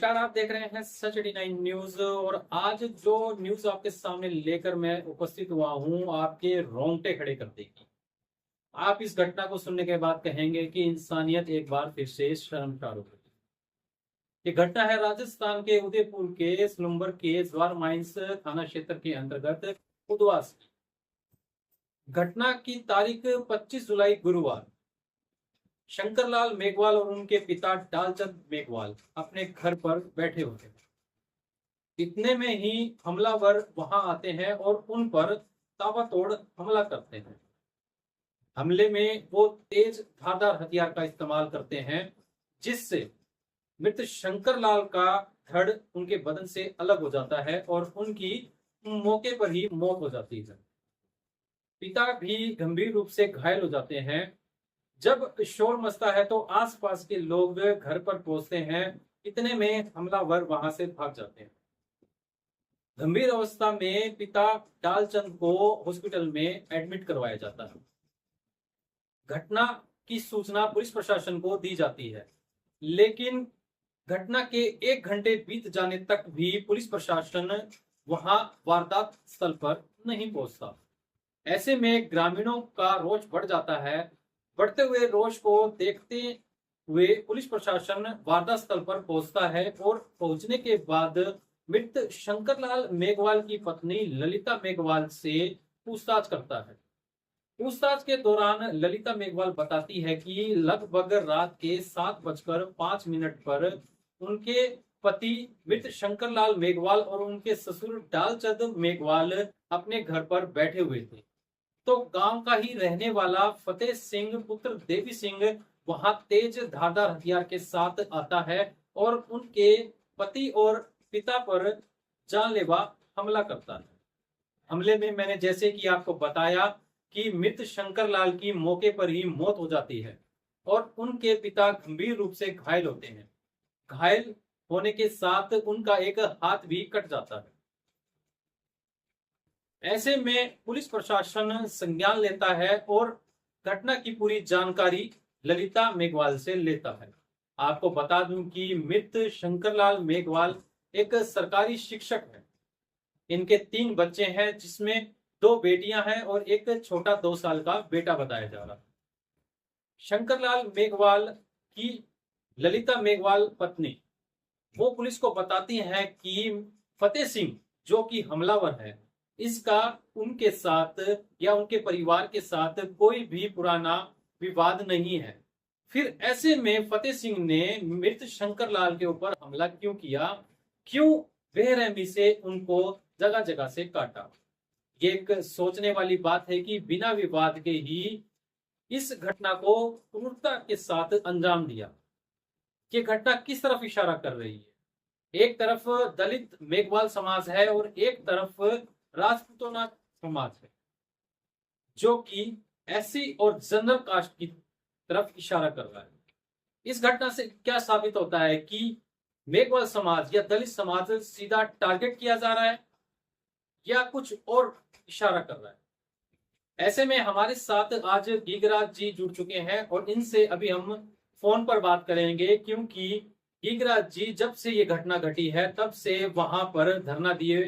नमस्कार। आप देख रहे हैं सच 89 न्यूज और आज जो न्यूज आपके सामने लेकर मैं उपस्थित हुआ हूं आपके रोंगटे खड़े कर देगी। आप इस घटना को सुनने के बाद कहेंगे कि इंसानियत एक बार फिर से शर्मसार हो गई। ये घटना है राजस्थान के उदयपुर के सलूम्बर के जवार माइंस थाना क्षेत्र के अंतर्गत उदवास की। घटना की तारीख 25 जुलाई गुरुवार शंकरलाल मेघवाल और उनके पिता डालचंद मेघवाल अपने घर पर बैठे होते हैं। इतने में ही हमलावर वहां आते हैं और उन पर ताबड़तोड़ हमला करते हैं। हमले में वो तेज धारदार हथियार का इस्तेमाल करते हैं जिससे मृत शंकरलाल का धड़ उनके बदन से अलग हो जाता है और उनकी मौके पर ही मौत हो जाती है। पिता भी गंभीर रूप से घायल हो जाते हैं। जब शोर मचता है तो आसपास के लोग घर पर पहुंचते हैं। इतने में हमलावर वहां से भाग जाते हैं। गंभीर अवस्था में पिता डालचंद को हॉस्पिटल में एडमिट करवाया जाता है। घटना की सूचना पुलिस प्रशासन को दी जाती है, लेकिन घटना के 1 घंटे बीत जाने तक भी पुलिस प्रशासन वहां वारदात स्थल पर नहीं पहुंचता। ऐसे में ग्रामीणों का रोष बढ़ जाता है। बढ़ते हुए रोष को देखते हुए पुलिस प्रशासन वारदात स्थल पर पहुंचता है और पहुंचने के बाद मृत शंकरलाल मेघवाल की पत्नी ललिता मेघवाल से पूछताछ करता है। पूछताछ के दौरान ललिता मेघवाल बताती है कि लगभग रात के 7:05 पर उनके पति मृत शंकरलाल मेघवाल और उनके ससुर डालचंद मेघवाल अपने घर पर बैठे हुए थे तो गांव का ही रहने वाला फतेह सिंह पुत्र देवी सिंह वहां तेज धारदार हथियार के साथ आता है और उनके पति और पिता पर जानलेवा हमला करता है। हमले में मैंने जैसे कि आपको बताया कि मृत शंकरलाल की मौके पर ही मौत हो जाती है और उनके पिता गंभीर रूप से घायल होते हैं। घायल होने के साथ उनका एक हाथ भी कट जाता है। ऐसे में पुलिस प्रशासन संज्ञान लेता है और घटना की पूरी जानकारी ललिता मेघवाल से लेता है। आपको बता दूं कि मृत शंकरलाल मेघवाल एक सरकारी शिक्षक है। इनके 3 बच्चे हैं जिसमें 2 बेटियां हैं और एक छोटा 2 साल का बेटा बताया जा रहा है। शंकरलाल मेघवाल की ललिता मेघवाल पत्नी वो पुलिस को बताती हैं कि फतेह सिंह जो कि हमलावर है इसका उनके साथ या उनके परिवार के साथ कोई भी पुराना विवाद नहीं है। फिर ऐसे में फतेह सिंह ने मृत शंकरलाल के ऊपर हमला क्यों किया, क्यों बेरहमी से उनको जगह जगह से काटा। ये एक सोचने वाली बात है कि बिना विवाद के ही इस घटना को क्रूरता के साथ अंजाम दिया। ये घटना किस तरफ इशारा कर रही है? एक तरफ दलित मेघवाल समाज है और एक तरफ राजपूतों समाज है जो कि एससी और जनरल कास्ट की तरफ इशारा कर रहा है। इस घटना से क्या साबित होता है कि मेघवाल समाज या दलित समाज सीधा टारगेट किया जा रहा है या कुछ और इशारा कर रहा है। ऐसे में हमारे साथ आज गीगराज जी जुड़ चुके हैं और इनसे अभी हम फोन पर बात करेंगे, क्योंकि गीगराज जी जब से ये घटना घटी है तब से वहां पर धरना दिए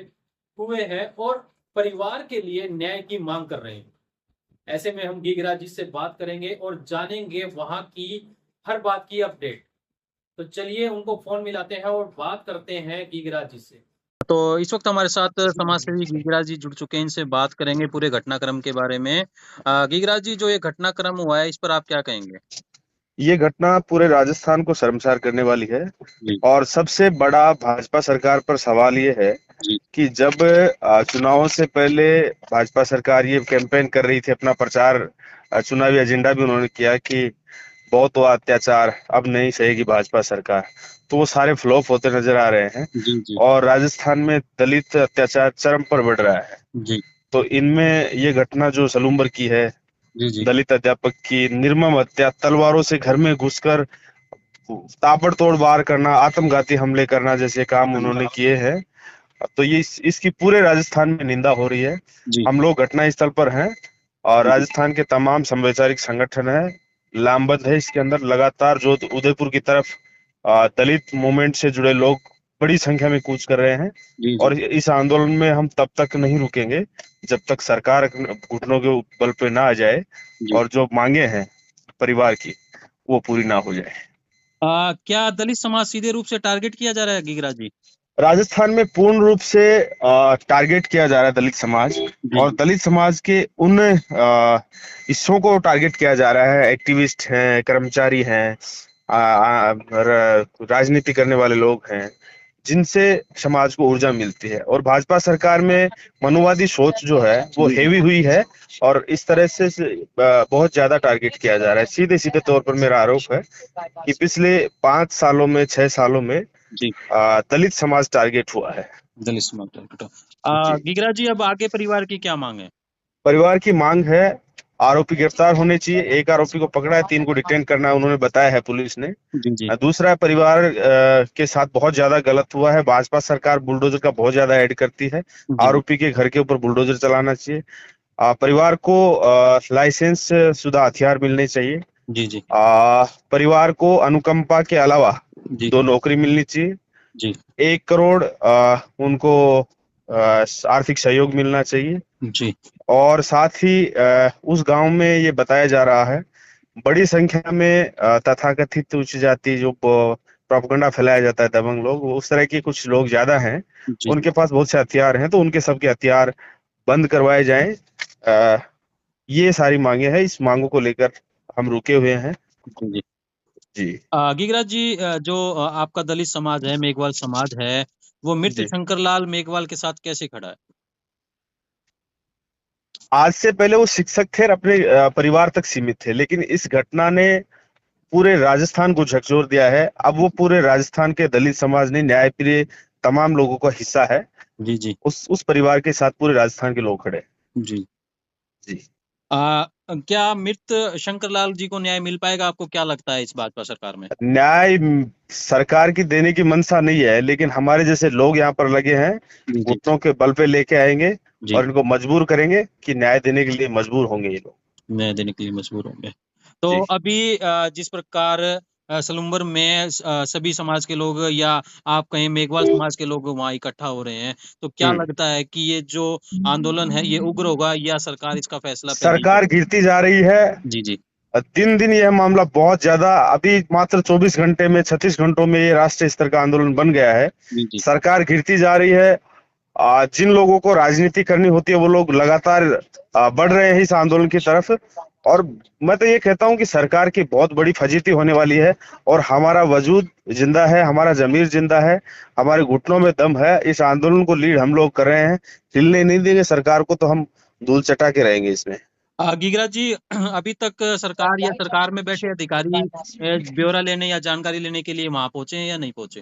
हुए हैं और परिवार के लिए न्याय की मांग कर रहे हैं। ऐसे में हम गीगराज जी से बात करेंगे और जानेंगे वहां की हर बात की अपडेट। तो चलिए उनको फोन मिलाते हैं और बात करते हैं गीगराज जी से। तो इस वक्त हमारे साथ समाज सेवी गीगराज जी जुड़ चुके हैं, इनसे बात करेंगे पूरे घटनाक्रम के बारे में। गीगराज जी, जो ये घटनाक्रम हुआ है इस पर आप क्या कहेंगे? ये घटना पूरे राजस्थान को शर्मसार करने वाली है और सबसे बड़ा भाजपा सरकार पर सवाल ये है कि जब चुनावों से पहले भाजपा सरकार ये कैंपेन कर रही थी, अपना प्रचार चुनावी एजेंडा भी उन्होंने किया कि बहुत हुआ अत्याचार, अब नहीं सहेगी भाजपा सरकार, तो वो सारे फ्लॉप होते नजर आ रहे हैं और राजस्थान में दलित अत्याचार चरम पर बढ़ रहा है। तो इनमें ये घटना जो सलूम्बर की है, दलित अध्यापक की निर्मम हत्या, तलवारों से घर में घुसकर ताबड़तोड़ वार करना, आत्मघाती हमले करना जैसे काम उन्होंने किए हैं, तो ये इसकी पूरे राजस्थान में निंदा हो रही है। हम लोग घटना स्थल पर हैं और राजस्थान के तमाम संवैचारिक संगठन है, लामबंद है इसके अंदर। लगातार जो उदयपुर की तरफ दलित मूवमेंट से जुड़े लोग बड़ी संख्या में कूच कर रहे हैं जी और इस आंदोलन में हम तब तक नहीं रुकेंगे जब तक सरकार घुटनों के बल पे ना आ जाए जी। और जो मांगे हैं परिवार की वो पूरी ना हो जाए। क्या दलित समाज सीधे रूप से टारगेट किया जा रहा है गीगराज जी? राजस्थान में पूर्ण रूप से टारगेट किया जा रहा है दलित समाज जी और दलित समाज के उन हिस्सों को टारगेट किया जा रहा है। एक्टिविस्ट हैं, कर्मचारी हैं, राजनीति करने वाले लोग हैं जिनसे समाज को ऊर्जा मिलती है और भाजपा सरकार में मनुवादी सोच जो है वो हेवी हुई है और इस तरह से बहुत ज्यादा टारगेट किया जा रहा है। सीधे सीधे तौर पर मेरा आरोप है कि पिछले 5 सालों में 6 सालों में जी। दलित समाज टारगेट हुआ है। दलित समाज टारगेट। जी। गीगराज जी, अब आगे परिवार की क्या मांग है? परिवार की मांग है आरोपी गिरफ्तार होने चाहिए। एक आरोपी को पकड़ा है, 3 को डिटेन करना है उन्होंने बताया है पुलिस ने। जी जी दूसरा परिवार के साथ बहुत ज्यादा गलत हुआ है। भाजपा सरकार बुलडोजर का बहुत ज्यादा ऐड करती है। जी आरोपी के घर के ऊपर बुलडोजर चलाना चाहिए। परिवार को लाइसेंस शुदा हथियार मिलने चाहिए। जी जी परिवार को अनुकंपा के अलावा जी 2 नौकरी मिलनी चाहिए। जी 1 करोड़ उनको आर्थिक सहयोग मिलना चाहिए जी और साथ ही उस गांव में ये बताया जा रहा है बड़ी संख्या में तथाकथित उच्च जाति जो प्रोपेगेंडा फैलाया जाता है दबंग लोग, वो उस तरह के कुछ लोग ज्यादा हैं। जी उनके पास बहुत से हथियार हैं तो उनके सबके हथियार बंद करवाए जाएं। ये सारी मांगे हैं। इस मांगों को लेकर हम रुके हुए हैं। जी जी। जी गीगराज जी, जो आपका दलित समाज है, मेघवाल समाज है, वो मृत जी। शंकरलाल मेघवाल के साथ कैसे खड़ा है? आज से पहले वो शिक्षक थे और अपने परिवार तक सीमित थे, लेकिन इस घटना ने पूरे राजस्थान को झकझोर दिया है। अब वो पूरे राजस्थान के दलित समाज ने न्यायप्रिय तमाम लोगों का हिस्सा है। जी जी उस परिवार के साथ पूरे राजस्थान के लोग खड़े हैं। जी। जी। क्या मृत शंकरलाल जी को न्याय मिल पाएगा? आपको क्या लगता है इस भाजपा सरकार में? न्याय सरकार की देने की मंशा नहीं है, लेकिन हमारे जैसे लोग यहाँ पर लगे हैं, जी जी घुटनों के बल पे लेके आएंगे जी। और इनको मजबूर करेंगे कि न्याय देने के लिए मजबूर होंगे ये लोग। न्याय देने के लिए मजबूर होंगे। तो जी अभी जिस प्रकार सलूम्बर में सभी समाज के लोग, या आप कहें मेघवाल समाज के लोग वहाँ इकट्ठा हो रहे हैं, तो क्या हम्म। लगता है कि ये जो आंदोलन है ये उग्र होगा या सरकार इसका फैसला पहले ही सरकार कर गिरती जा रही है। जी जी दिन दिन यह मामला बहुत ज्यादा, अभी मात्र 24 घंटे में 36 घंटों में ये राष्ट्रीय स्तर का आंदोलन बन गया है। जी जी सरकार गिरती जा रही है। जिन लोगों को राजनीति करनी होती है वो लोग लगातार बढ़ रहे हैं इस आंदोलन की तरफ। और मैं तो ये कहता हूं कि सरकार की बहुत बड़ी फजीती होने वाली है और हमारा वजूद जिंदा है, हमारा जमीर जिंदा है, हमारे घुटनों में दम है। इस आंदोलन को लीड हम लोग कर रहे हैं। हिलने नहीं देंगे सरकार को, तो हम धूल चटा के रहेंगे इसमें। गीगराज जी, अभी तक सरकार या सरकार में बैठे अधिकारी ब्यौरा लेने या जानकारी लेने के लिए वहां पहुंचे हैं या नहीं पहुंचे?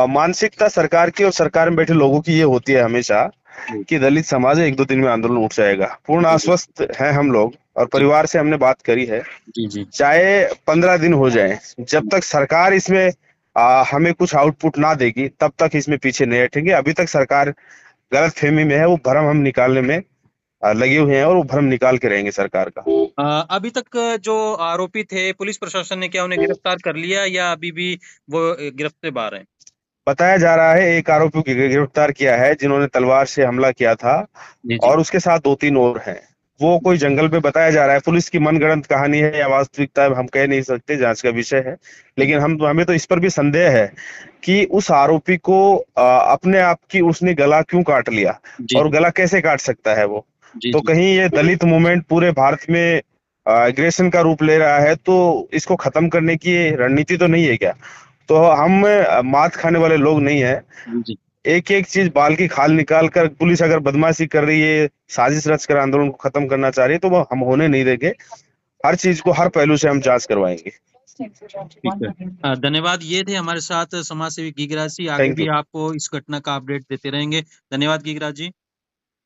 मानसिकता सरकार की और सरकार में बैठे लोगों की ये होती है हमेशा जी कि दलित समाज 1-2 दिन में आंदोलन उठ जाएगा। पूर्ण जी आश्वस्त हैं हम लोग और जी परिवार से हमने बात करी है। जी जी चाहे 15 दिन हो जाए, जब तक सरकार इसमें हमें कुछ आउटपुट ना देगी तब तक इसमें पीछे नहीं हटेंगे। अभी तक सरकार गलत फहमी में है, वो भ्रम हम निकालने में लगे हुए हैं और वो भ्रम निकाल के रहेंगे सरकार का। अभी तक जो आरोपी थे, पुलिस प्रशासन ने क्या उन्हें गिरफ्तार कर लिया या अभी भी वो गिरफ्त से बाहर है? बताया जा रहा है एक आरोपी को गिरफ्तार किया है जिन्होंने तलवार से हमला किया था जी जी और उसके साथ 2-3 और हैं। वो कोई जंगल पे बताया जा रहा है। पुलिस की मनगढ़ंत कहानी है या वास्तविकता है हम कह नहीं सकते, जांच का विषय है। लेकिन हमें तो इस पर भी संदेह है कि उस आरोपी को अपने आप की उसने गला क्यों काट लिया जी और गला कैसे काट सकता है वो। जी तो जी कहीं ये दलित मूवमेंट पूरे भारत में एग्रेशन का रूप ले रहा है, तो इसको खत्म करने की रणनीति तो नहीं है क्या? तो हम मात खाने वाले लोग नहीं है। जी जी। एक एक चीज बाल की खाल निकाल कर पुलिस अगर बदमाशी कर रही है, साजिश रच कर आंदोलन को खत्म करना चाह रही है, तो वो हम होने नहीं देंगे। हर चीज को हर पहलू से हम जांच करवाएंगे। ठीक है। धन्यवाद। ये थे हमारे साथ समाज सेवी गीगराज जी। आगे थैंक भी यू। आपको इस घटना का अपडेट देते रहेंगे। धन्यवाद गीगराज जी।